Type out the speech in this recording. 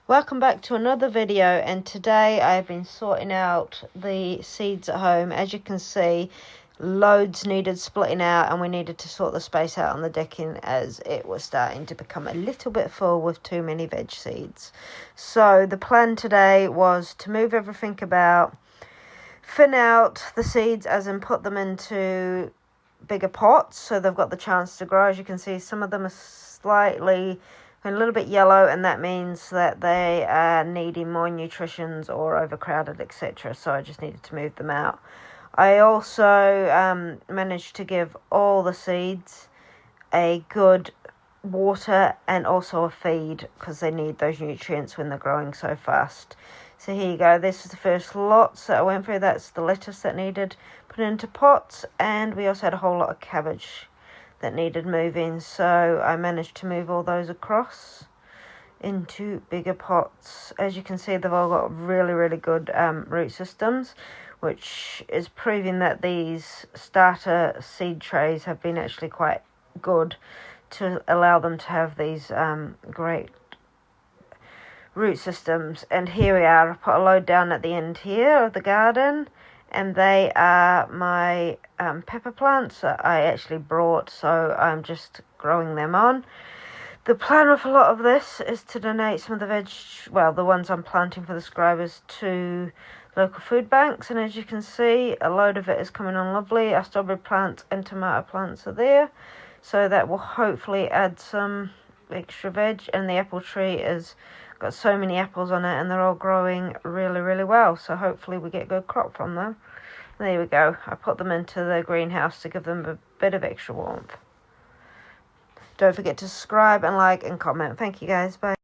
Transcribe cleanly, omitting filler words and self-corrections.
Welcome back to another video, and today I've been sorting out the seeds at home. As you can see, loads needed splitting out, and we needed to sort the space out on the decking as it was starting to become a little bit full with too many veg seeds. So the plan today was to move everything about, thin out the seeds as in put them into bigger pots so they've got the chance to grow. As you can see, some of them are a little bit yellow, and that means that they are needing more nutritions or overcrowded, etc. So I just needed to move them out. I also managed to give all the seeds a good water and also a feed because they need those nutrients when they're growing so fast. So here you go, this is the first lot that I went through. That's the lettuce that needed put into pots, and we also had a whole lot of cabbage that needed moving, so I managed to move all those across into bigger pots. As you can see, they've all got really good root systems, which is proving that these starter seed trays have been actually quite good to allow them to have these great root systems. And here we are. I put a load down at the end here of the garden, and they are my pepper plants that I actually brought, so I'm just growing them on. The plan with a lot of this is to donate some of the the ones I'm planting for the subscribers, to local food banks, and as you can see, a load of it is coming on lovely. Our strawberry plants and tomato plants are there, so that will hopefully add some extra veg, and the apple tree has got so many apples on it and they're all growing really well, so hopefully we get a good crop from them. There we go. I put them into the greenhouse to give them a bit of extra warmth. Don't forget to subscribe and like and comment. Thank you guys. Bye.